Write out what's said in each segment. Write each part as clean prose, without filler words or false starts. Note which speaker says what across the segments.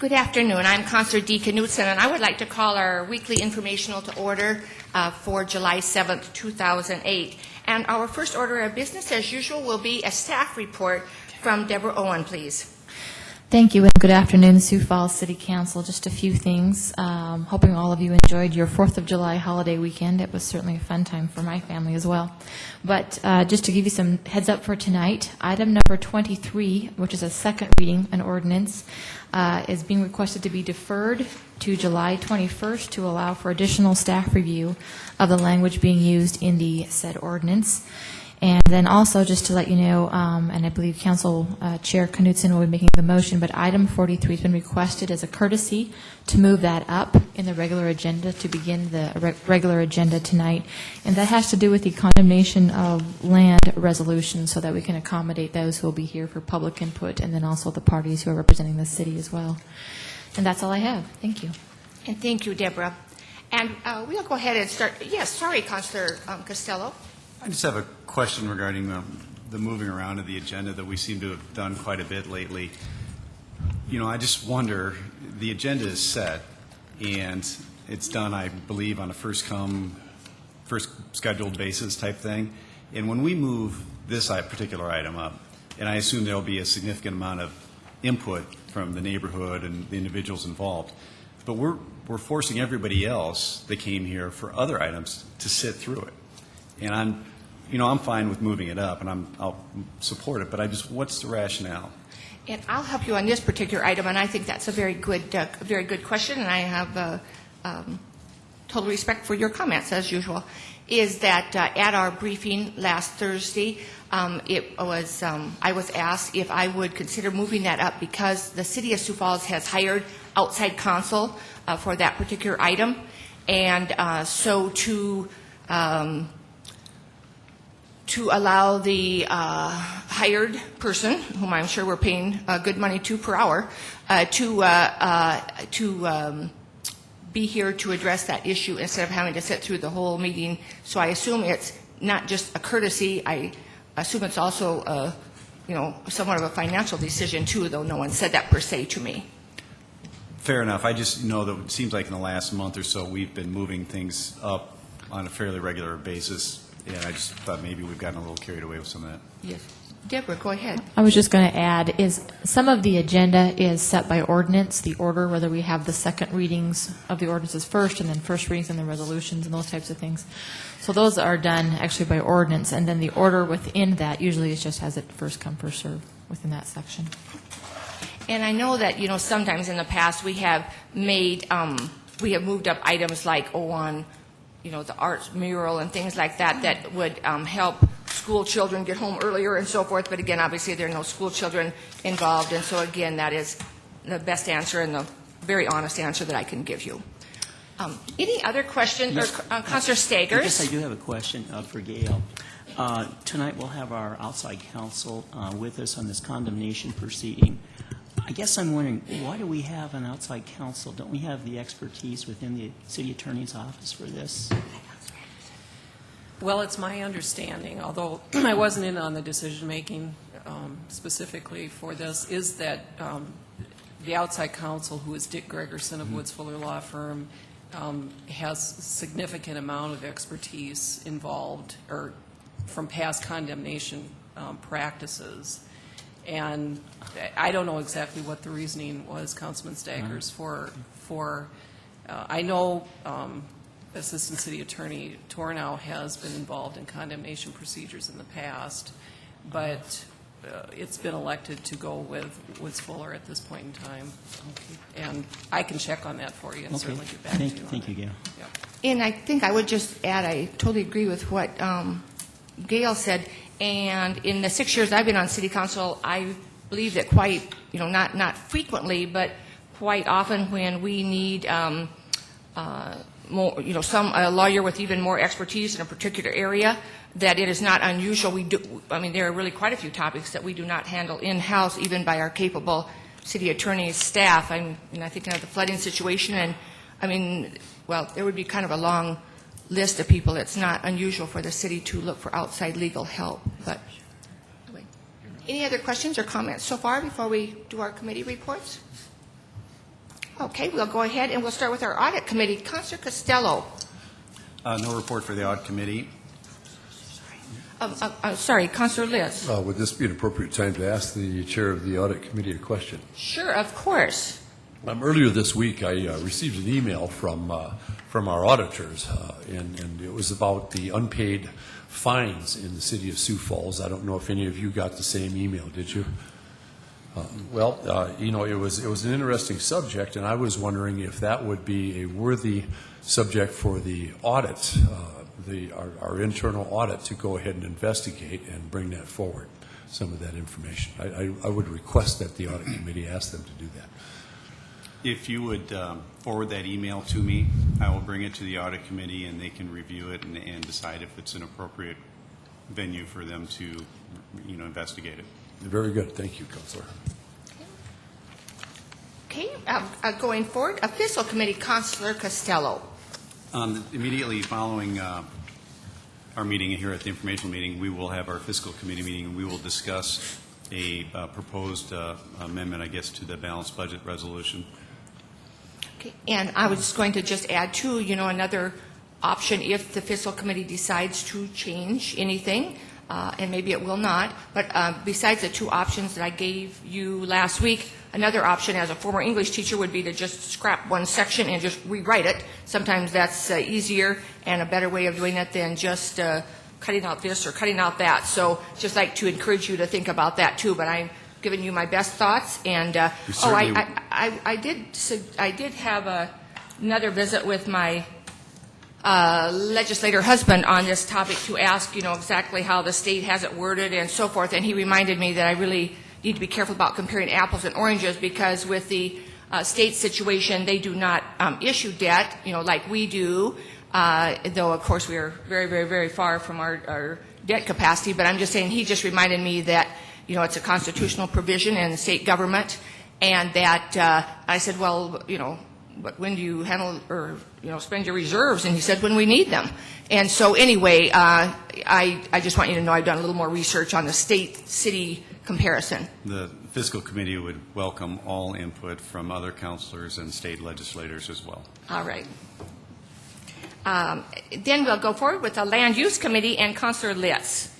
Speaker 1: Good afternoon. I'm Counselor Dee Knutson, and I would like to call our weekly informational to order for July 7th, 2008. And our first order of business, as usual, will be a staff report from Deborah Owen, please.
Speaker 2: Thank you, and good afternoon, Sioux Falls City Council. Just a few things. Hoping all of you enjoyed your 4th of July holiday weekend. It was certainly a fun time for my family as well. But just to give you some heads up for tonight, item number 23, which is a second reading, an ordinance, is being requested to be deferred to July 21st to allow for additional staff review of the language being used in the said ordinance. And then also, just to let you know, and I believe Council Chair Knutson will be making the motion, but item 43 has been requested as a courtesy to move that up in the regular agenda to begin the regular agenda tonight. And that has to do with the condemnation of land resolution so that we can accommodate those who will be here for public input and then also the parties who are representing the city as well. And that's all I have. Thank you.
Speaker 1: And thank you, Deborah. And we'll go ahead and start. Yes, sorry, Councilor Costello.
Speaker 3: I just have a question regarding the moving around of the agenda that we seem to have done quite a bit lately. You know, I just wonder, the agenda is set, and it's done, I believe, on a first scheduled basis type thing. And when we move this particular item up, and I assume there will be a significant amount of input from the neighborhood and the individuals involved, but we're forcing everybody else that came here for other items to sit through it. And I'm fine with moving it up, and I'll support it, but what's the rationale?
Speaker 1: And I'll help you on this particular item, and I think that's a very good question, and I have total respect for your comments, as usual, is that at our briefing last Thursday, I was asked if I would consider moving that up because the City of Sioux Falls has hired outside counsel for that particular item, and so to allow the hired person, whom I'm sure we're paying good money to per hour, to be here to address that issue instead of having to sit through the whole meeting. So I assume it's not just a courtesy. I assume it's also somewhat of a financial decision too, though no one said that per se to me.
Speaker 3: Fair enough. I just know that it seems like in the last month or so we've been moving things up on a fairly regular basis. Yeah, I just thought maybe we've gotten a little carried away with some of that.
Speaker 1: Yes. Deborah, go ahead.
Speaker 2: I was just going to add, is some of the agenda is set by ordinance, the order, whether we have the second readings of the ordinances first and then first readings and the resolutions and those types of things. So those are done actually by ordinance, and then the order within that usually is just as it first come, first serve within that section.
Speaker 1: And I know that, sometimes in the past we have moved up items like on the arts mural and things like that would help school children get home earlier and so forth. But again, obviously there are no school children involved. And so again, that is the best answer and the very honest answer that I can give you. Any other questions? Yes. Councilor Stagers?
Speaker 4: Yes, I do have a question for Gail. Tonight we'll have our outside counsel with us on this condemnation proceeding. I guess I'm wondering, why do we have an outside counsel? Don't we have the expertise within the city attorney's office for this?
Speaker 5: Well, it's my understanding, although I wasn't in on the decision-making specifically for this, is that the outside counsel, who is Dick Gregerson of Woods Fuller Law Firm, has a significant amount of expertise involved or from past condemnation practices. And I don't know exactly what the reasoning was, Councilman Staggers, for I know Assistant City Attorney Tornow has been involved in condemnation procedures in the past, but it's been elected to go with Woods Fuller at this point in time. Okay. And I can check on that for you and certainly get back to you.
Speaker 4: Thank you, Gail.
Speaker 1: Yeah. And I think I would just add, I totally agree with what Gail said. And in the 6 years I've been on City Council, I believe that quite, not frequently, but quite often when we need more, a lawyer with even more expertise in a particular area, that it is not unusual. There are really quite a few topics that we do not handle in-house, even by our capable city attorney's staff. I think of the flooding situation, and there would be kind of a long list of people. It's not unusual for the city to look for outside legal help. But any other questions or comments so far before we do our committee reports? Okay, we'll go ahead and we'll start with our audit committee. Councilor Costello.
Speaker 3: No report for the audit committee.
Speaker 1: Sorry, Councilor Liz.
Speaker 6: Would this be an appropriate time to ask the chair of the audit committee a question?
Speaker 1: Sure, of course.
Speaker 6: Earlier this week, I received an email from our auditors, and it was about the unpaid fines in the city of Sioux Falls. I don't know if any of you got the same email, did you? It was an interesting subject, and I was wondering if that would be a worthy subject for the audit, our internal audit, to go ahead and investigate and bring that forward, some of that information. I would request that the audit committee ask them to do that.
Speaker 3: If you would forward that email to me, I will bring it to the audit committee, and they can review it and decide if it's an appropriate venue for them to, investigate it.
Speaker 6: Very good. Thank you, Councilor.
Speaker 1: Okay, going forward, official committee, Councilor Costello.
Speaker 3: Immediately following our meeting here at the informational meeting, we will have our fiscal committee meeting, and we will discuss a proposed amendment, I guess, to the balanced budget resolution.
Speaker 1: Okay, and I was just going to just add, too, another option if the fiscal committee decides to change anything, and maybe it will not, but besides the two options that I gave you last week, another option as a former English teacher would be to just scrap one section and just rewrite it. Sometimes that's easier and a better way of doing it than just cutting out this or cutting out that. So just like to encourage you to think about that too, but I'm giving you my best thoughts. And I did have another visit with my legislator husband on this topic to ask, exactly how the state has it worded and so forth. And he reminded me that I really need to be careful about comparing apples and oranges, because with the state situation, they do not issue debt, like we do, though, of course, we are very, very, very far from our debt capacity. But I'm just saying, he just reminded me that, it's a constitutional provision in the state government, and that I said, well, but when do you handle or spend your reserves? And he said, when we need them. And so anyway, I just want you to know I've done a little more research on the state-city comparison.
Speaker 3: The fiscal committee would welcome all input from other counselors and state legislators as well.
Speaker 1: All right. Then we'll go forward with the land use committee and Councilor Litz.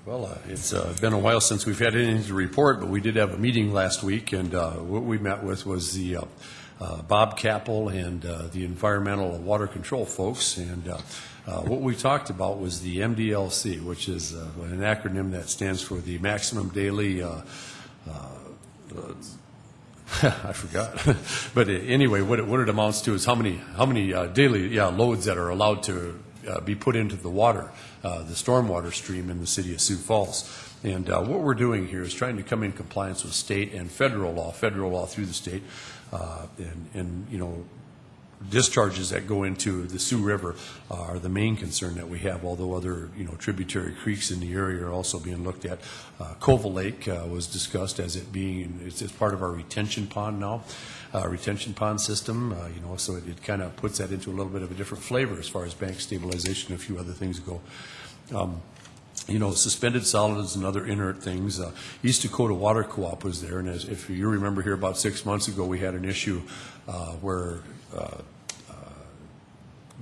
Speaker 6: Well, it's been a while since we've had anything to report, but we did have a meeting last week, and what we met with was the Bob Capel and the environmental water control folks, and what we talked about was the MDLC, which is an acronym that stands for the maximum daily I forgot. But anyway, what it amounts to is how many daily loads that are allowed to be put into the water, the stormwater stream in the city of Sioux Falls. And what we're doing here is trying to come in compliance with state and federal law through the state, and discharges that go into the Sioux River are the main concern that we have, although other tributary creeks in the area are also being looked at. Covell Lake was discussed as it being, it's part of our retention pond now, retention pond system, so it kind of puts that into a little bit of a different flavor as far as bank stabilization and a few other things go. Suspended solids and other inert things. East Dakota Water Co-op was there, and if you remember here about 6 months ago, we had an issue where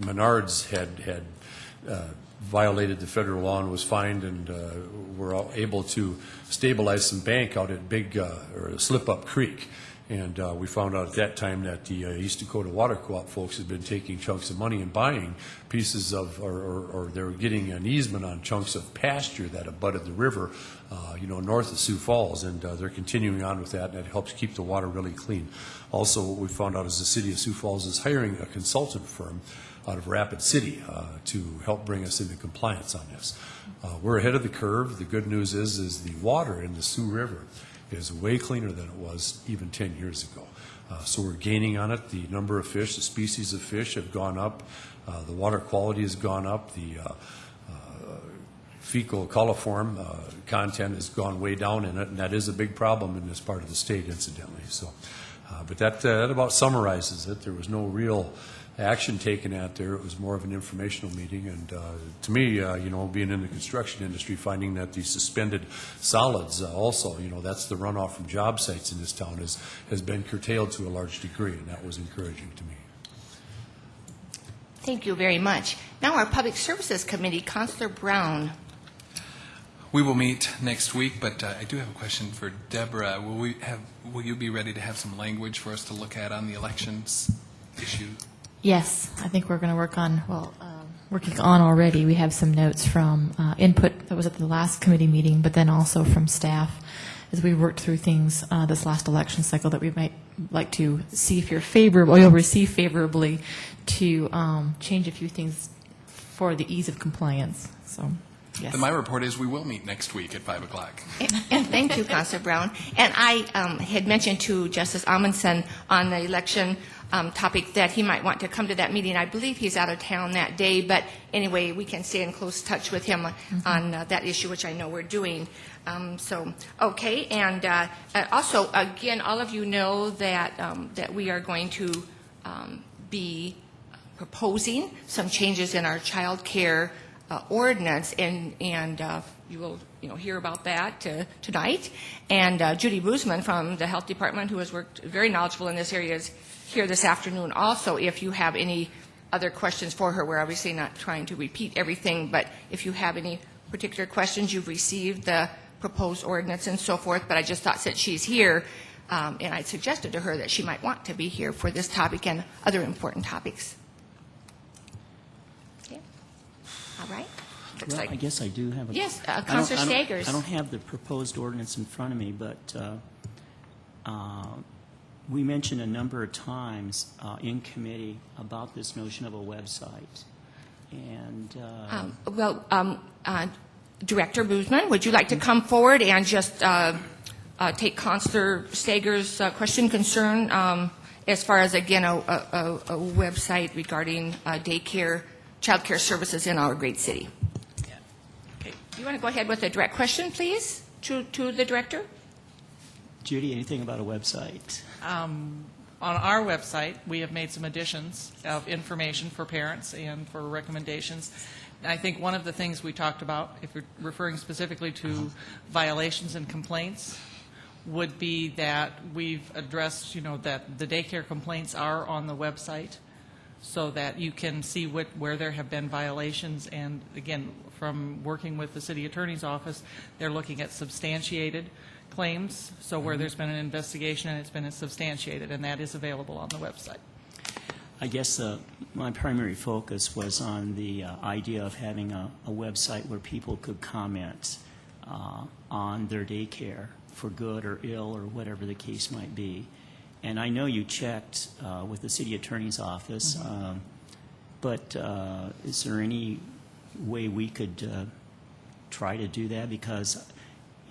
Speaker 6: Menards had violated the federal law and was fined, and were able to stabilize some bank out at Slip Up Creek. And we found out at that time that the East Dakota Water Co-op folks had been taking chunks of money and buying pieces of, or they were getting an easement on chunks of pasture that abutted the river, north of Sioux Falls, and they're continuing on with that, and it helps keep the water really clean. Also, what we found out is the city of Sioux Falls is hiring a consultant firm out of Rapid City to help bring us into compliance on this. We're ahead of the curve. The good news is the water in the Sioux River is way cleaner than it was even 10 years ago. So we're gaining on it. The number of fish, the species of fish have gone up. The water quality has gone up. The fecal coliform content has gone way down in it, and that is a big problem in this part of the state, incidentally. So, but that about summarizes it. There was no real action taken at there. It was more of an informational meeting, and to me, being in the construction industry, finding that the suspended solids also, that's the runoff from job sites in this town, has been curtailed to a large degree, and that was encouraging to me.
Speaker 1: Thank you very much. Now our Public Services Committee, Councilor Brown.
Speaker 7: We will meet next week, but I do have a question for Deborah. Will you be ready to have some language for us to look at on the elections issue?
Speaker 2: Yes, I think we're going to work on, working on already. We have some notes from input that was at the last committee meeting, but then also from staff as we worked through things this last election cycle that we might like to see if you're favorable, you'll receive favorably to change a few things for the ease of compliance. So, yes.
Speaker 7: Then my report is we will meet next week at 5 o'clock.
Speaker 1: And thank you, Councilor Brown. And I had mentioned to Justice Amundsen on the election topic that he might want to come to that meeting. I believe he's out of town that day, but anyway, we can stay in close touch with him on that issue, which I know we're doing. Okay, and also, again, all of you know that we are going to be proposing some changes in our child care ordinance, and you will hear about that tonight. And Judy Boozman from the Health Department, who has worked very knowledgeable in this area, is here this afternoon also. If you have any other questions for her, we're obviously not trying to repeat everything, but if you have any particular questions, you've received the proposed ordinance and so forth, but I just thought since she's here, and I suggested to her that she might want to be here for this topic and other important topics. Okay. All right. Looks like,
Speaker 4: I guess I do have a...
Speaker 1: Yes, Councilor Stagers.
Speaker 4: I don't have the proposed ordinance in front of me, but we mentioned a number of times in committee about this notion of a website. And
Speaker 1: Director Boozman, would you like to come forward and just take Councilor Stagers' question, concern, as far as, again, a website regarding daycare, child care services in our great city?
Speaker 5: Yeah. Okay.
Speaker 1: You want to go ahead with a direct question, please, to the Director?
Speaker 4: Judy, anything about a website?
Speaker 8: On our website, we have made some additions of information for parents and for recommendations. I think one of the things we talked about, if you're referring specifically to violations and complaints, would be that we've addressed, that the daycare complaints are on the website so that you can see where there have been violations. And again, from working with the city attorney's office, they're looking at substantiated claims, so where there's been an investigation and it's been substantiated, and that is available on the website.
Speaker 4: I guess my primary focus was on the idea of having a website where people could comment on their daycare for good or ill or whatever the case might be. And I know you checked with the city attorney's office, but is there any way we could try to do that? Because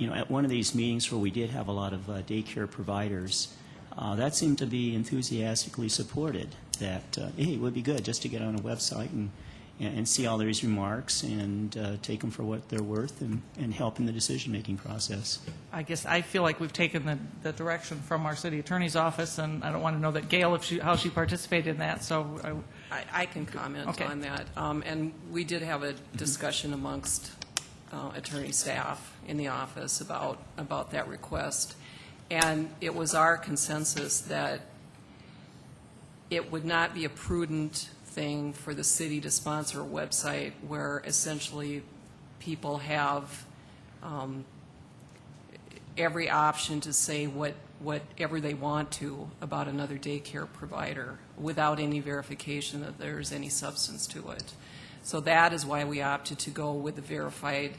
Speaker 4: at one of these meetings where we did have a lot of daycare providers, that seemed to be enthusiastically supported, that, hey, it would be good just to get on a website and see all these remarks and take them for what they're worth and help in the decision-making process.
Speaker 8: I guess I feel like we've taken the direction from our city attorney's office, and I don't want to know that Gail, how she participated in that, so
Speaker 5: I can comment on that. And we did have a discussion amongst attorney staff in the office about that request. And it was our consensus that it would not be a prudent thing for the city to sponsor a website where essentially people have every option to say whatever they want to about another daycare provider without any verification that there's any substance to it. So that is why we opted to go with the verified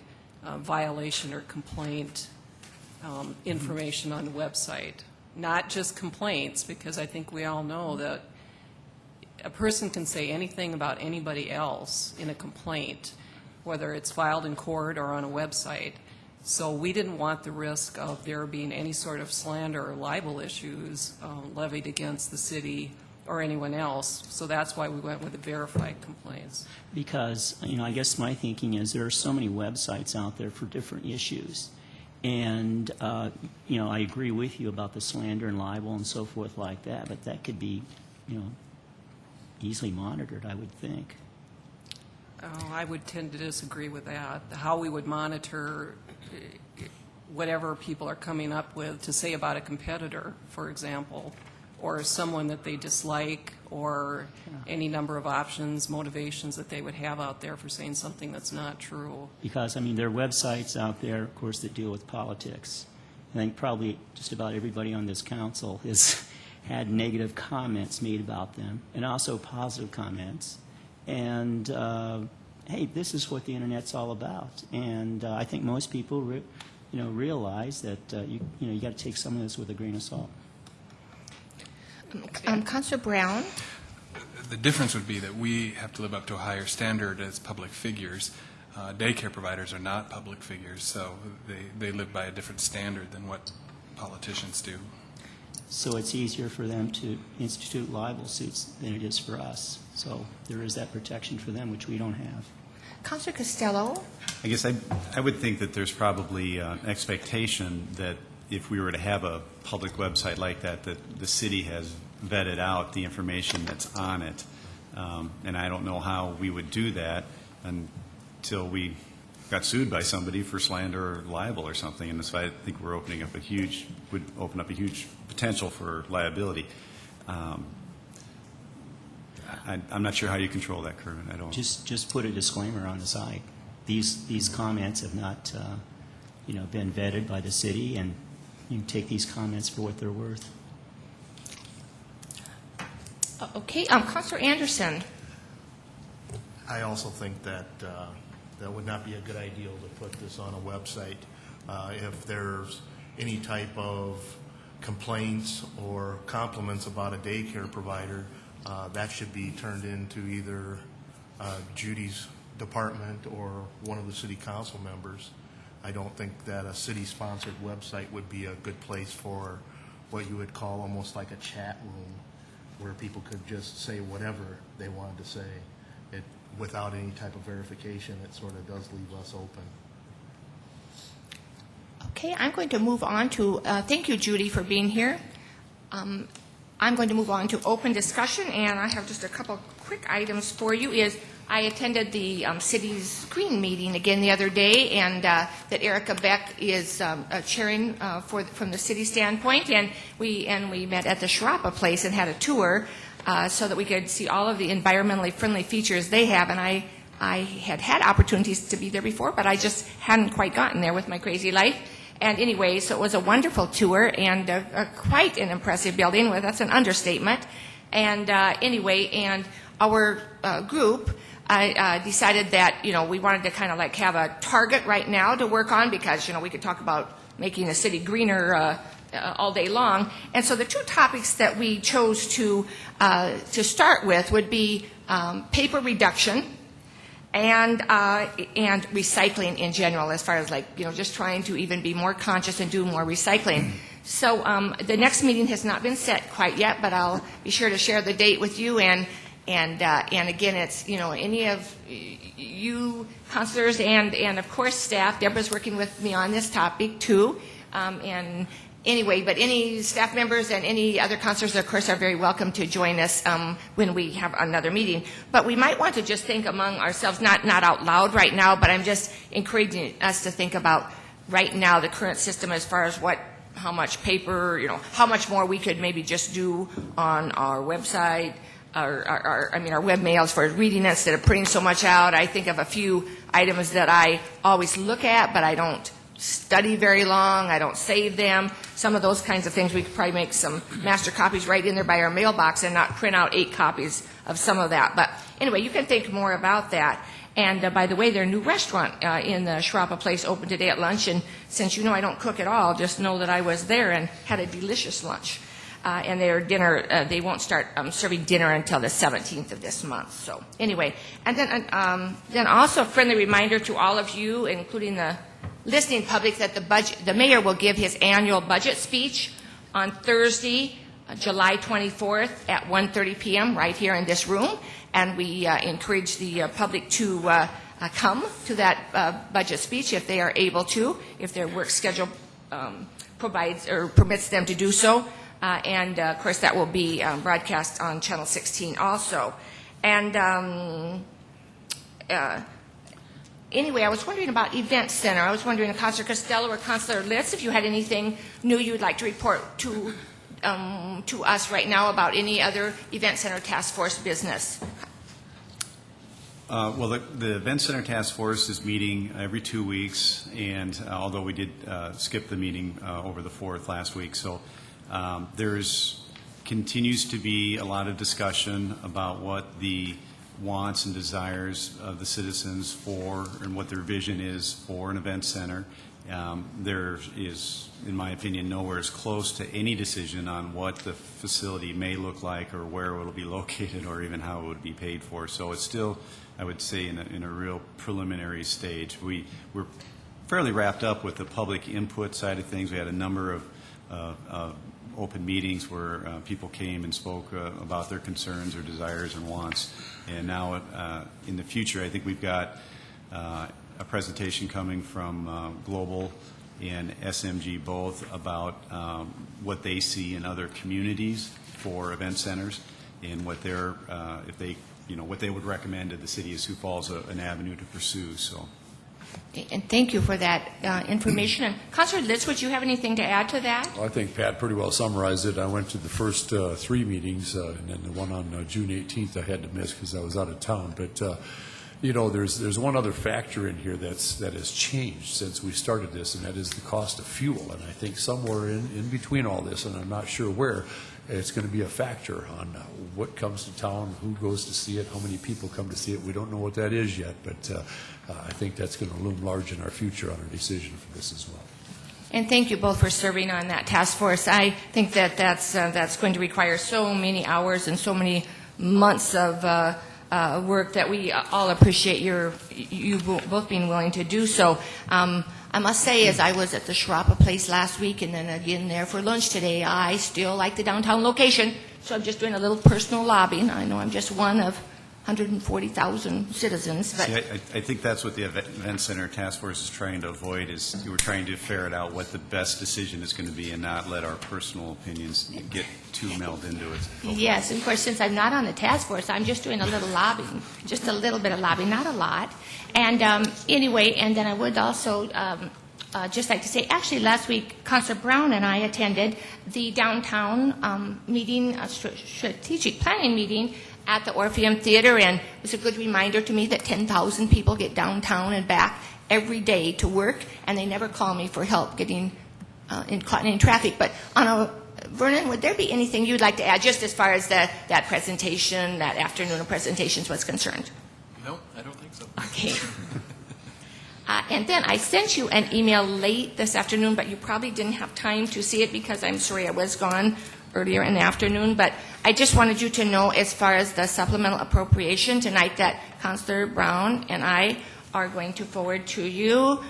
Speaker 5: violation or complaint information on the website. Not just complaints, because I think we all know that a person can say anything about anybody else in a complaint, whether it's filed in court or on a website. So we didn't want the risk of there being any sort of slander or libel issues levied against the city or anyone else. So that's why we went with the verified complaints.
Speaker 4: Because, I guess my thinking is there are so many websites out there for different issues. And, I agree with you about the slander and libel and so forth like that, but that could be, easily monitored, I would think.
Speaker 5: Oh, I would tend to disagree with that. How we would monitor whatever people are coming up with to say about a competitor, for example, or someone that they dislike, or any number of options, motivations that they would have out there for saying something that's not true.
Speaker 4: Because, I mean, there are websites out there, of course, that deal with politics. I think probably just about everybody on this council has had negative comments made about them, and also positive comments. And, hey, this is what the Internet's all about. And I think most people realize that you got to take some of this with a grain of salt.
Speaker 1: Councilor Brown?
Speaker 7: The difference would be that we have to live up to a higher standard as public figures. Daycare providers are not public figures, so they live by a different standard than what politicians do.
Speaker 4: So it's easier for them to institute libel suits than it is for us. So there is that protection for them, which we don't have.
Speaker 1: Councilor Costello?
Speaker 3: I guess I would think that there's probably an expectation that if we were to have a public website like that the city has vetted out the information that's on it. And I don't know how we would do that until we got sued by somebody for slander or libel or something. And so I think we're opening up would open up a huge potential for liability. I'm not sure how you control that, Kerwin. I don't.
Speaker 4: Just put a disclaimer on the site. These comments have not, been vetted by the city, and you can take these comments for what they're worth.
Speaker 1: Okay, Councilor Anderson?
Speaker 9: I also think that that would not be a good idea to put this on a website. If there's any type of complaints or compliments about a daycare provider, that should be turned into either Judy's department or one of the city council members. I don't think that a city-sponsored website would be a good place for what you would call almost like a chat room, where people could just say whatever they wanted to say. Without any type of verification, it sort of does leave us open.
Speaker 1: Okay, I'm going to move on to, thank you, Judy, for being here. I'm going to move on to open discussion, and I have just a couple quick items for you. I attended the city's green meeting again the other day, and that Erica Beck is chairing from the city standpoint, and we met at the Sharapa place and had a tour so that we could see all of the environmentally friendly features they have. And I had opportunities to be there before, but I just hadn't quite gotten there with my crazy life. And anyway, so it was a wonderful tour and quite an impressive building. Well, that's an understatement. And anyway, and our group decided that, we wanted to kind of like have a target right now to work on, because, we could talk about making the city greener all day long. And so the two topics that we chose to start with would be paper reduction and recycling in general, as far as just trying to even be more conscious and do more recycling. So the next meeting has not been set quite yet, but I'll be sure to share the date with you. And again, it's, any of you councilors and of course staff. Deborah's working with me on this topic too. And anyway, but any staff members and any other councilors, of course, are very welcome to join us when we have another meeting. But we might want to just think among ourselves, not out loud right now, but I'm just encouraging us to think about right now the current system as far as how much paper, how much more we could maybe just do on our website, our web mails for reading instead of printing so much out. I think of a few items that I always look at, but I don't study very long. I don't save them. Some of those kinds of things, we could probably make some master copies right in there by our mailbox and not print out 8 copies of some of that. But anyway, you can think more about that. And by the way, their new restaurant in the Sharapa place opened today at lunch. And since I don't cook at all, just know that I was there and had a delicious lunch. And their dinner, they won't start serving dinner until the 17th of this month. So anyway, and then also a friendly reminder to all of you, including the listening public, that the mayor will give his annual budget speech on Thursday, July 24th at 1:30 p.m. right here in this room. And we encourage the public to come to that budget speech if they are able to, if their work schedule provides or permits them to do so. And, of course, that will be broadcast on Channel 16 also. And anyway, I was wondering about Event Center. I was wondering if Councilor Costello or Councilor Litz, if you had anything new you would like to report to us right now about any other Event Center Task Force business.
Speaker 3: Well, the Event Center Task Force is meeting every 2 weeks, and although we did skip the meeting over the 4th last week, so there's continues to be a lot of discussion about what the wants and desires of the citizens for, and what their vision is for an event center. There is, in my opinion, nowhere as close to any decision on what the facility may look like or where it will be located or even how it would be paid for. So it's still, I would say, in a real preliminary stage. We're fairly wrapped up with the public input side of things. We had a number of open meetings where people came and spoke about their concerns or desires and wants. And now in the future, I think we've got a presentation coming from Global and SMG both about what they see in other communities for event centers and what they're, if they, what they would recommend to the City of Sioux Falls an avenue to pursue. So.
Speaker 1: And thank you for that information. And Councilor Litz, would you have anything to add to that?
Speaker 6: Well, I think Pat pretty well summarized it. I went to the first 3 meetings, and then the one on June 18th I had to miss because I was out of town. But there's one other factor in here that has changed since we started this, and that is the cost of fuel. And I think somewhere in between all this, and I'm not sure where, it's going to be a factor on what comes to town, who goes to see it, how many people come to see it. We don't know what that is yet, but I think that's going to loom large in our future on our decision for this as well.
Speaker 1: And thank you both for serving on that task force. I think that that's going to require so many hours and so many months of work that we all appreciate you both being willing to do so. I must say, as I was at the Shrapa place last week and then again there for lunch today, I still like the downtown location. So I'm just doing a little personal lobbying. I know I'm just one of 140,000 citizens. But
Speaker 3: See, I think that's what the Event Center Task Force is trying to avoid, is we're trying to ferret out what the best decision is going to be and not let our personal opinions get too melded into it.
Speaker 1: yes, and of course, since I'm not on the task force, I'm just doing a little lobbying, just a little bit of lobbying, not a lot. And anyway, and then I would also just like to say, actually last week, Councilor Brown and I attended the downtown meeting, strategic planning meeting at the Orpheum Theater, and it was a good reminder to me that 10,000 people get downtown and back every day to work, and they never call me for help getting caught in traffic. But Vernon, would there be anything you'd like to add, just as far as that presentation, that afternoon of presentations was concerned?
Speaker 7: No, I don't think so.
Speaker 1: Okay. And then I sent you an email late this afternoon, but you probably didn't have time to see it because I'm sorry I was gone earlier in the afternoon. But I just wanted you to know, as far as the supplemental appropriation tonight, that Councilor Brown and I are going to forward to you,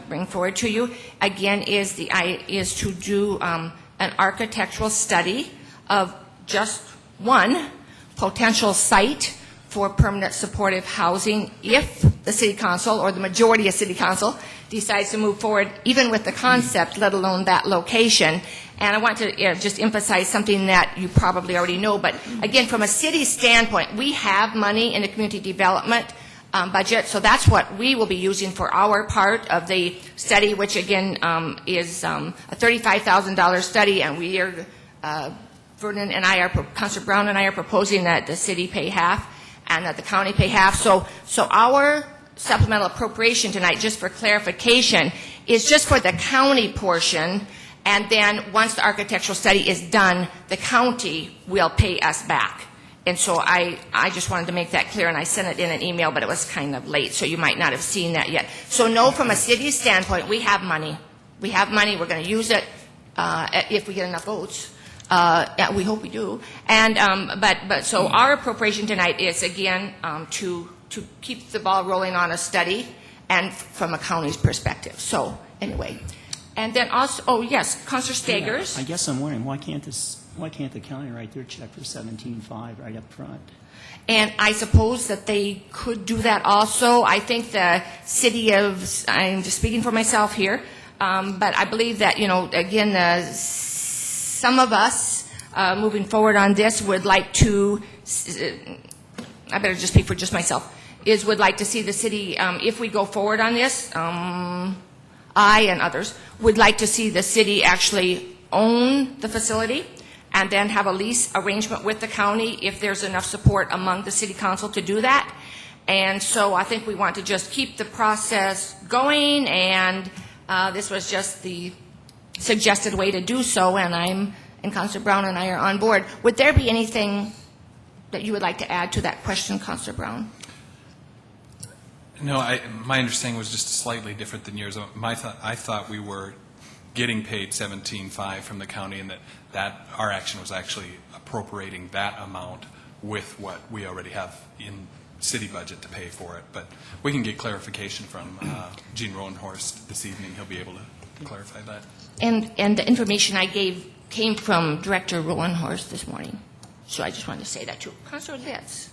Speaker 1: bring forward to you, again, is to do an architectural study of just one potential site for permanent supportive housing if the City Council or the majority of City Council decides to move forward, even with the concept, let alone that location. And I want to just emphasize something that you probably already know, but again, from a city standpoint, we have money in the community development budget, so that's what we will be using for our part of the study, which again is a $35,000 study, and we are, Vernon and I Councilor Brown and I are proposing that the city pay half and that the county pay half. So our supplemental appropriation tonight, just for clarification, is just for the county portion, and then once the architectural study is done, the county will pay us back. And so I just wanted to make that clear, and I sent it in an email, but it was kind of late, so you might not have seen that yet. So no, from a city standpoint, we have money. We have money. We're going to use it if we get enough votes. We hope we do. And but so our appropriation tonight is again to keep the ball rolling on a study and from a county's perspective. So anyway, and then also, oh yes, Councilor Stagers.
Speaker 4: Yeah, I guess I'm wondering why can't the county write their check for $17,500 right up front?
Speaker 1: And I suppose that they could do that also. I think the city of, I'm just speaking for myself here, but I believe that, again, some of us moving forward on this, would like to, I better just speak for just myself, would like to see the city, if we go forward on this, I and others would like to see the city actually own the facility and then have a lease arrangement with the county if there's enough support among the city council to do that. And so I think we want to just keep the process going, and this was just the suggested way to do so, and Councilor Brown and I are on board. Would there be anything that you would like to add to that question, Councilor Brown?
Speaker 7: No, my understanding was just slightly different than yours. I thought we were getting paid $17,500 from the county, and that our action was actually appropriating that amount with what we already have in city budget to pay for it. But we can get clarification from Gene Rowenhorst this evening. He'll be able to clarify that.
Speaker 1: And the information I gave came from Director Rowenhorst this morning. So I just wanted to say that too. Councilor Litz.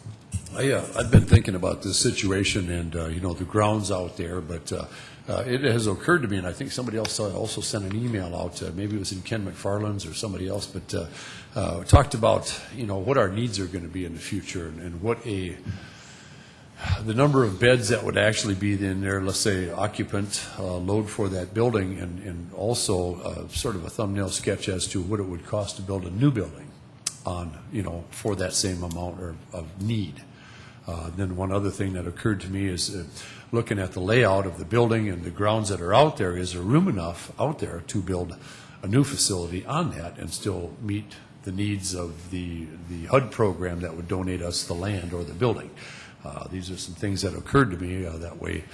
Speaker 6: I've been thinking about this situation and, the grounds out there, but it has occurred to me, and I think somebody else also sent an email out, maybe it was in Ken McFarland's or somebody else, but talked about, what our needs are going to be in the future and what the number of beds that would actually be in there, let's say occupant load for that building, and also sort of a thumbnail sketch as to what it would cost to build a new building on, for that same amount of need. Then one other thing that occurred to me is looking at the layout of the building and the grounds that are out there, is there room enough out there to build a new facility on that and still meet the needs of the HUD program that would donate us the land or the building? These are some things that occurred to me that way.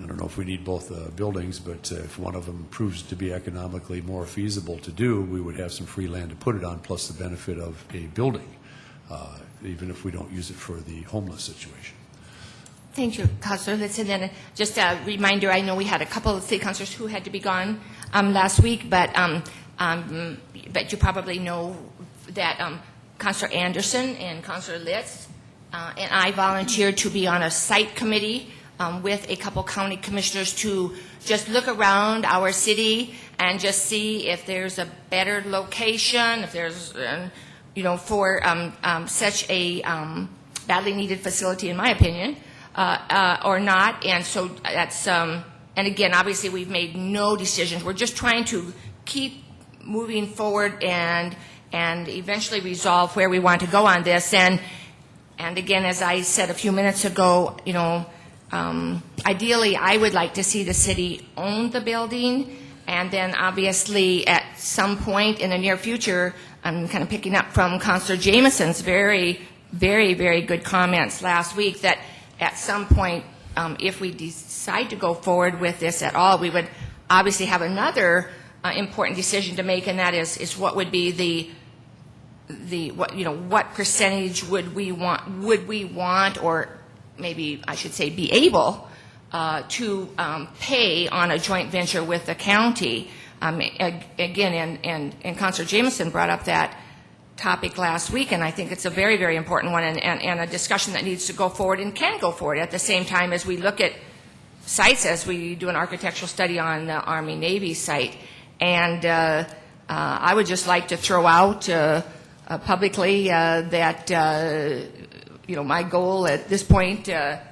Speaker 6: I don't know if we need both buildings, but if one of them proves to be economically more feasible to do, we would have some free land to put it on, plus the benefit of a building, even if we don't use it for the homeless situation.
Speaker 1: Thank you, Councilor Litz. And then just a reminder, I know we had a couple of city councilors who had to be gone last week, but you probably know that Councilor Anderson and Councilor Litz and I volunteered to be on a site committee with a couple county commissioners to just look around our city and just see if there's a better location, if there's, for such a badly needed facility, in my opinion, or not. And so that's, and again, obviously we've made no decisions. We're just trying to keep moving forward and eventually resolve where we want to go on this. And again, as I said a few minutes ago, ideally, I would like to see the city own the building, and then obviously at some point in the near future, I'm kind of picking up from Councilor Jameson's very, very, very good comments last week, that at some point, if we decide to go forward with this at all, we would obviously have another important decision to make, and that is what would be what percentage would we want, or maybe I should say be able to pay on a joint venture with the county. Again, and Councilor Jameson brought up that topic last week, and I think it's a very, very important one, and a discussion that needs to go forward and can go forward at the same time as we look at sites, as we do an architectural study on the Army-Navy site. And I would just like to throw out publicly that my goal at this point,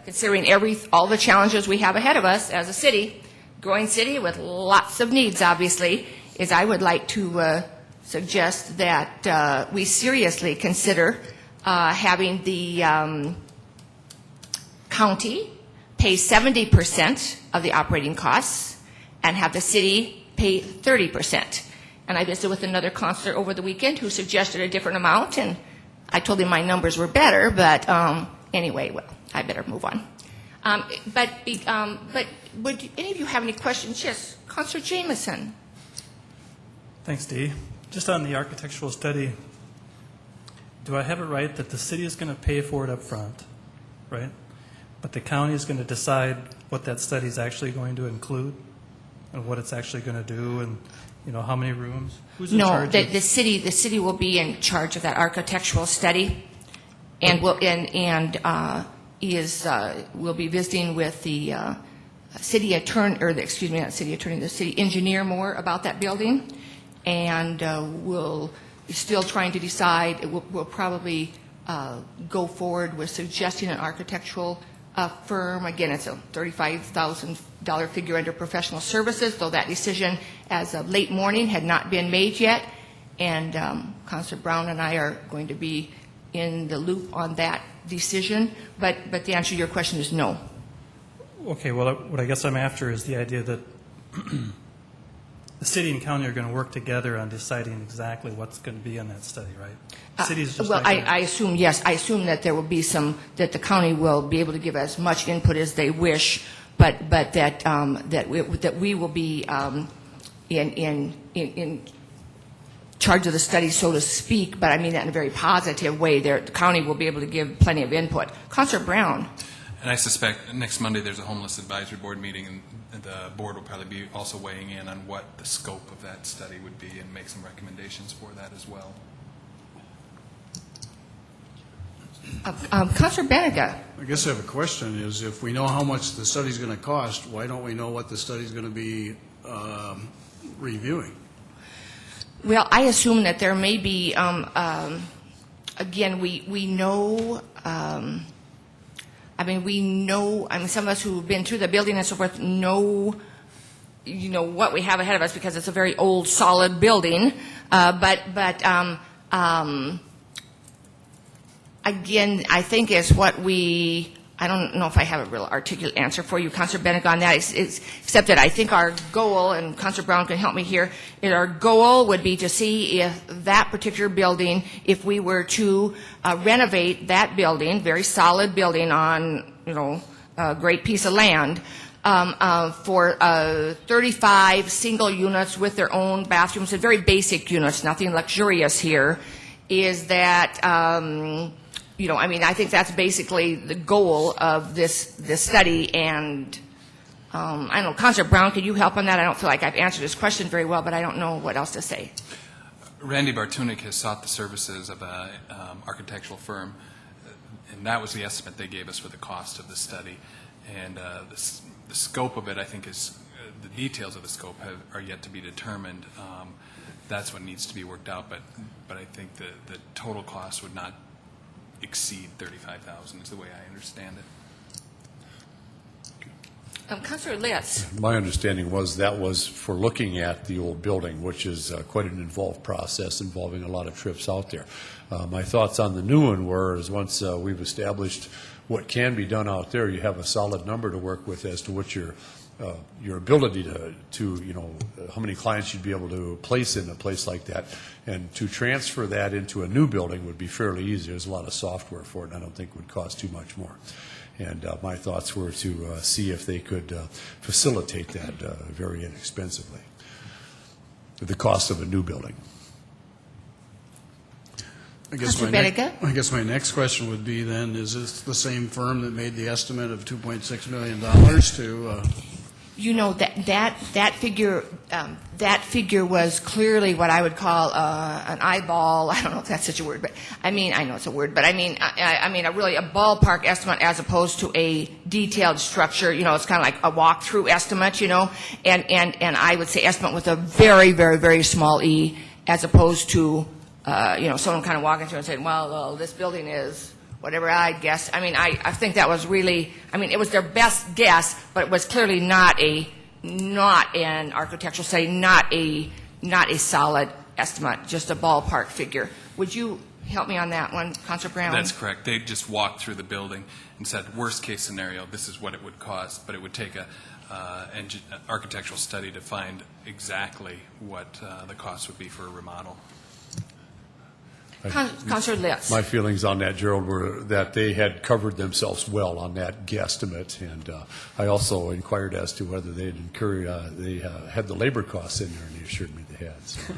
Speaker 1: considering all the challenges we have ahead of us as a city, growing city with lots of needs, obviously, is I would like to suggest that we seriously consider having the county pay 70% of the operating costs and have the city pay 30%. And I visited with another counselor over the weekend who suggested a different amount, and I told him my numbers were better, but anyway, well, I better move on. But would any of you have any questions? Yes, Councilor Jameson.
Speaker 10: Thanks, Dee. Just on the architectural study, do I have it right that the city is going to pay for it up front, right? But the county is going to decide what that study is actually going to include and what it's actually going to do, and how many rooms? Who's in charge?
Speaker 1: No, the city will be in charge of that architectural study, and will be visiting with the city attorney, or the city engineer more about that building, and will still trying to decide. We'll probably go forward with suggesting an architectural firm. Again, it's a $35,000 figure under professional services, though that decision as of late morning had not been made yet. And Councilor Brown and I are going to be in the loop on that decision. But the answer to your question is no.
Speaker 10: Okay, well, what I guess I'm after is the idea that the city and county are going to work together on deciding exactly what's going to be in that study, right? The city's just
Speaker 1: Well,
Speaker 10: not gonna-
Speaker 1: I assume, yes, I assume that there will be that the county will be able to give as much input as they wish, but that we will be in charge of the study, so to speak, but I mean that in a very positive way. The county will be able to give plenty of input. Councilor Brown.
Speaker 7: And I suspect next Monday there's a homeless advisory board meeting, and the board will probably be also weighing in on what the scope of that study would be and make some recommendations for that as well.
Speaker 1: Councilor Benega.
Speaker 11: I guess I have a question, is if we know how much the study's going to cost, why don't we know what the study's going to be reviewing?
Speaker 1: Well, I assume that there may be, again, we know, some of us who've been through the building and so forth know, what we have ahead of us because it's a very old, solid building. Again, I think is what I don't know if I have a real articulate answer for you, Councilor Benega, on that, except that I think our goal, and Councilor Brown can help me here, is our goal would be to see if that particular building, if we were to renovate that building, very solid building on, a great piece of land, for 35 single units with their own bathrooms, and very basic units, nothing luxurious here, is that... I think that's basically the goal of this study, and I don't know, Councilor Brown, could you help on that? I don't feel like I've answered this question very well, but I don't know what else to say.
Speaker 7: Randy Bartunik has sought the services of an architectural firm, and that was the estimate they gave us for the cost of the study. And the scope of it, I think, is the details of the scope are yet to be determined. That's what needs to be worked out, but I think the total cost would not exceed $35,000 is the way I understand it.
Speaker 1: Councilor Litz.
Speaker 6: My understanding was that was for looking at the old building, which is quite an involved process involving a lot of trips out there. My thoughts on the new one were, is once we've established what can be done out there, you have a solid number to work with as to what your ability to how many clients you'd be able to place in a place like that, and to transfer that into a new building would be fairly easy. There's a lot of software for it, and I don't think it would cost too much more. And my thoughts were to see if they could facilitate that very inexpensively, the cost of a new building.
Speaker 11: I guess my next question would be then, is this the same firm that made the estimate of $2.6 million to...
Speaker 1: That figure was clearly what I would call an eyeball. I don't know if that's such a word, but I know it's a word. But really a ballpark estimate as opposed to a detailed structure. It's kind of like a walkthrough estimate. And I would say estimate with a very, very, very small e, as opposed to someone kind of walking through and saying, well, this building is whatever I guess. I think that was really, it was their best guess, but it was clearly not an architectural study, not a solid estimate, just a ballpark figure. Would you help me on that one, Councilor Brown?
Speaker 7: That's correct. They just walked through the building and said, worst case scenario, this is what it would cost, but it would take an architectural study to find exactly what the cost would be for a remodel.
Speaker 1: Councilor Litz.
Speaker 6: My feelings on that, Gerald, were that they had covered themselves well on that guesstimate, and I also inquired as to whether they had the labor costs in there, and they assured me they had. So.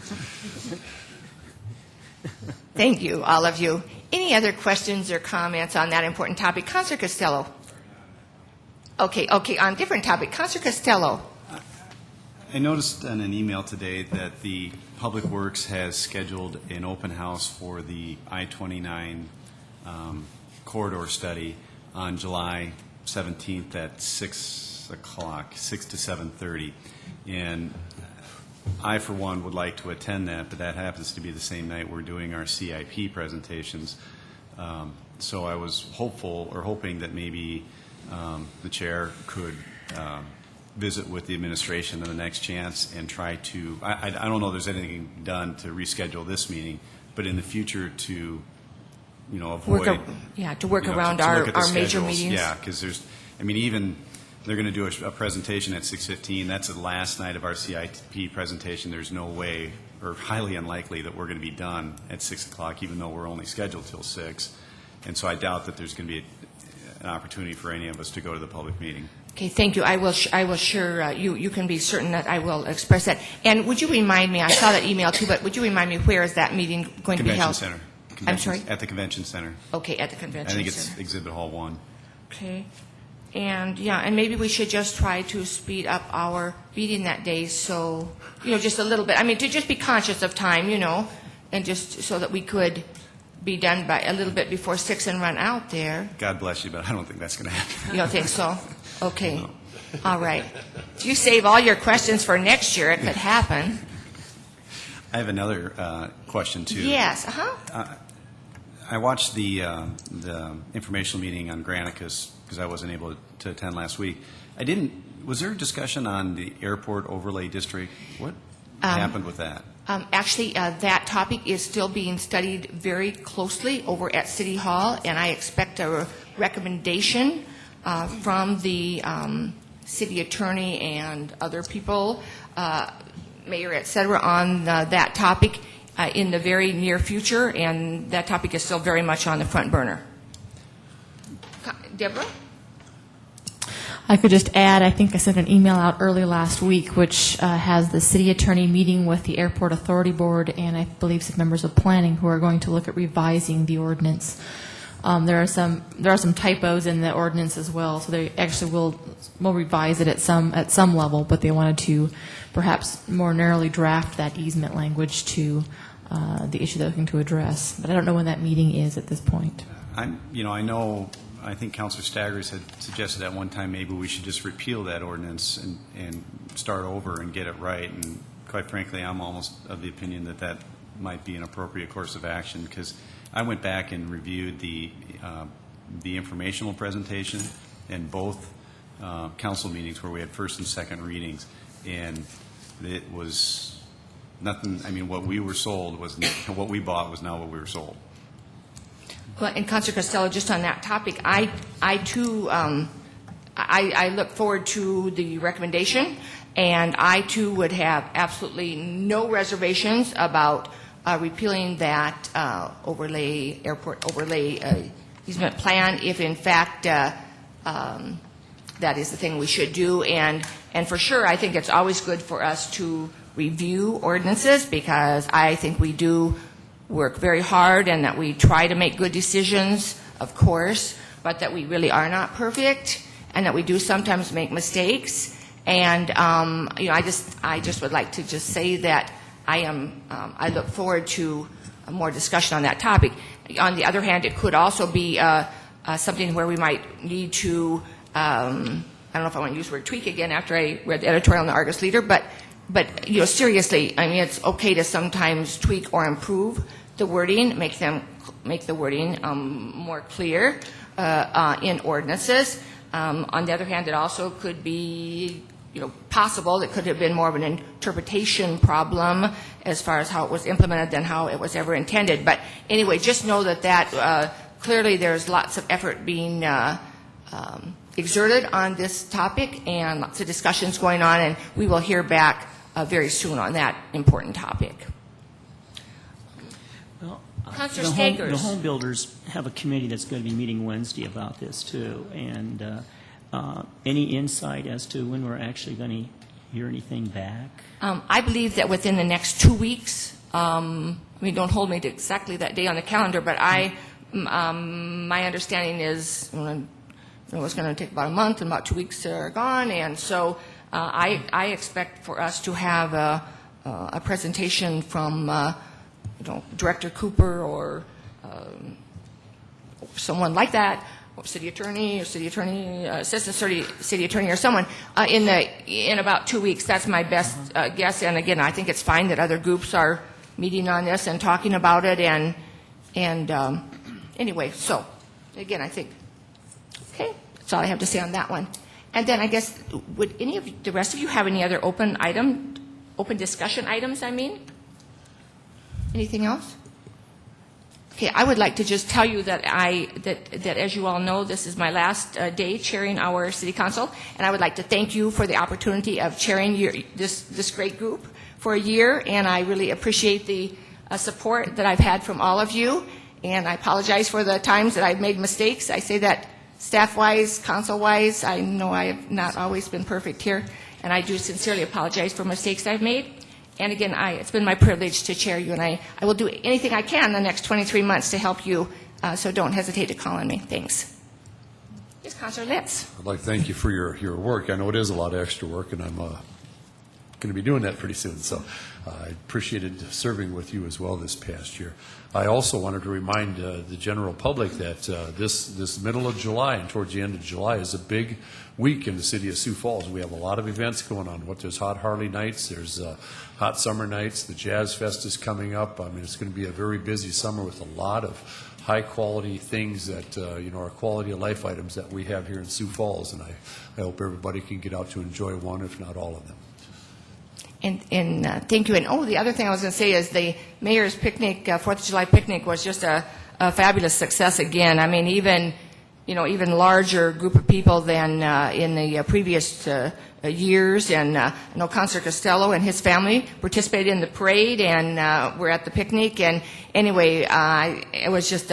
Speaker 1: Thank you, all of you. Any other questions or comments on that important topic? Councilor Costello. Okay, on a different topic. Councilor Costello.
Speaker 3: I noticed in an email today that the Public Works has scheduled an open house for the I-29 corridor study on July 17th at 6 o'clock, 6 to 7:30. And I, for one, would like to attend that, but that happens to be the same night we're doing our CIP presentations. So I was hoping that maybe the chair could visit with the administration in the next chance and try to, I don't know if there's anything done to reschedule this meeting, but in the future to, avoid.
Speaker 1: To work around
Speaker 3: to
Speaker 1: our
Speaker 3: look at the
Speaker 1: major
Speaker 3: schedules.
Speaker 1: meetings.
Speaker 3: Yeah, because even they're going to do a presentation at 6:15. That's the last night of our CIP presentation. There's no way, or highly unlikely, that we're going to be done at 6 o'clock, even though we're only scheduled till 6. And so I doubt that there's going to be an opportunity for any of us to go to the public meeting.
Speaker 1: Okay, thank you. I will sure, you can be certain that I will express that. And would you remind me, I saw that email too, but would you remind me where is that meeting going to be held?
Speaker 3: Convention Center.
Speaker 1: I'm sorry?
Speaker 3: At the Convention Center.
Speaker 1: Okay, at the Convention Center.
Speaker 3: I think it's Exhibit Hall 1.
Speaker 1: Okay. And, and maybe we should just try to speed up our meeting that day, so, just a little bit. I mean, to just be conscious of time, and just so that we could be done by a little bit before 6 and run out there.
Speaker 3: God bless you, but I don't think that's going to happen.
Speaker 1: You don't think so? Okay. No. All right. You save all your questions for next year. It could happen.
Speaker 3: I have another question, too.
Speaker 1: Yes. Uh-huh.
Speaker 3: I watched the informational meeting on Granicus because I wasn't able to attend last week. Was there a discussion on the airport overlay district? What happened with that?
Speaker 1: Actually, that topic is still being studied very closely over at City Hall, and I expect a recommendation from the city attorney and other people, mayor, et cetera, on that topic in the very near future, and that topic is still very much on the front burner. Deborah?
Speaker 2: I could just add, I think I sent an email out early last week, which has the city attorney meeting with the Airport Authority Board and I believe some members of planning who are going to look at revising the ordinance. There are some typos in the ordinance as well, so they actually will revise it at some level, but they wanted to perhaps more narrowly draft that easement language to the issue they're looking to address. But I don't know when that meeting is at this point.
Speaker 3: I think Councilor Staggers had suggested at one time maybe we should just repeal that ordinance and start over and get it right. And quite frankly, I'm almost of the opinion that might be an appropriate course of action because I went back and reviewed the informational presentation in both council meetings where we had first and second readings, and it was nothing. I mean, what we were sold was what we bought was not what we were sold.
Speaker 1: Well, and Councilor Costello, just on that topic, I too, I look forward to the recommendation, and I too would have absolutely no reservations about repealing that airport overlay easement plan if in fact that is the thing we should do. And for sure, I think it's always good for us to review ordinances because I think we do work very hard and that we try to make good decisions, of course, but that we really are not perfect and that we do sometimes make mistakes. And I just would like to just say that I look forward to more discussion on that topic. On the other hand, it could also be something where we might need to, I don't know if I want to use the word tweak again after I read the editorial in the Argus Leader, but seriously, I mean, it's okay to sometimes tweak or improve the wording, make the wording more clear in ordinances. On the other hand, it also could be possible. It could have been more of an interpretation problem as far as how it was implemented than how it was ever intended. But anyway, just know that clearly there's lots of effort being exerted on this topic and lots of discussions going on, and we will hear back very soon on that important topic.
Speaker 4: Well,
Speaker 1: Councilor Staggers.
Speaker 4: The home builders have a committee that's going to be meeting Wednesday about this too, and any insight as to when we're actually going to hear anything back?
Speaker 1: I believe that within the next 2 weeks, don't hold me to exactly that day on the calendar, but my understanding is it's going to take about a month and about 2 weeks are gone, and so I expect for us to have a presentation from Director Cooper or someone like that, or city attorney, assistant city attorney, or someone in the in about 2 weeks. That's my best guess. And again, I think it's fine that other groups are meeting on this and talking about it. And anyway, so again, I think, okay, that's all I have to say on that one. And then I guess, would any of the rest of you have any other open discussion items, I mean? Anything else? Okay, I would like to just tell you that that as you all know, this is my last day chairing our city council, and I would like to thank you for the opportunity of chairing this great group for a year, and I really appreciate the support that I've had from all of you, and I apologize for the times that I've made mistakes. I say that staff-wise, council-wise. I know I have not always been perfect here, and I do sincerely apologize for mistakes I've made. And again, it's been my privilege to chair you, and I will do anything I can in the next 23 months to help you, so don't hesitate to call on me. Thanks. Yes, Councilor Litz.
Speaker 6: I'd like to thank you for your work. I know it is a lot of extra work, and I'm going to be doing that pretty soon. So I appreciated serving with you as well this past year. I also wanted to remind the general public that this middle of July and towards the end of July is a big week in the city of Sioux Falls. We have a lot of events going on. There's Hot Harley Nights, there's Hot Summer Nights, the Jazz Fest is coming up. I mean, it's going to be a very busy summer with a lot of high-quality things that, are quality of life items that we have here in Sioux Falls, and I hope everybody can get out to enjoy one, if not all of them.
Speaker 1: And thank you. And the other thing I was going to say is the mayor's picnic, 4th of July picnic, was just a fabulous success again. I mean, even larger group of people than in the previous years. And I know Councilor Costello and his family participated in the parade and were at the picnic. And anyway, it was just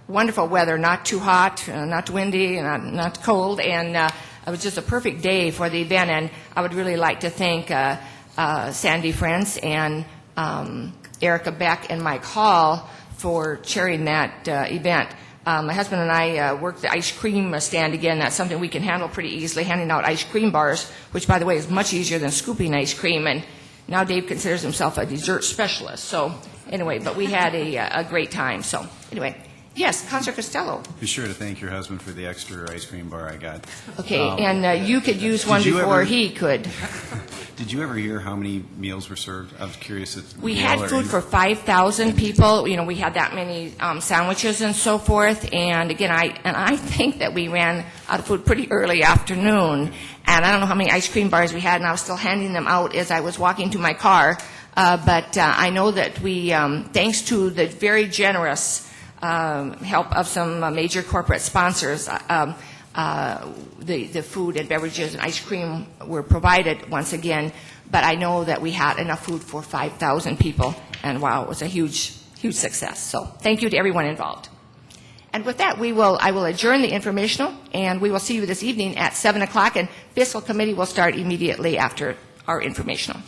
Speaker 1: wonderful weather, not too hot, not too windy, not cold. And it was just a perfect day for the event. And I would really like to thank Sandy Friends and Erica Beck and Mike Hall for chairing that event. My husband and I worked the ice cream stand again. That's something we can handle pretty easily, handing out ice cream bars, which, by the way, is much easier than scooping ice cream. And now Dave considers himself a dessert specialist. So anyway, but we had a great time. So anyway, yes, Councilor Costello.
Speaker 3: Be sure to thank your husband for the extra ice cream bar I got.
Speaker 1: Okay, and you could use one before he could.
Speaker 3: Did you ever hear how many meals were served? I was curious.
Speaker 1: We had food for 5,000 people. We had that many sandwiches and so forth. And again, I think that we ran out of food pretty early afternoon. And I don't know how many ice cream bars we had, and I was still handing them out as I was walking to my car. But I know that we, thanks to the very generous help of some major corporate sponsors, the food and beverages and ice cream were provided once again, but I know that we had enough food for 5,000 people, and wow, it was a huge success. So thank you to everyone involved. And with that, I will adjourn the informational, and we will see you this evening at 7 o'clock, and Fiscal Committee will start immediately after our informational.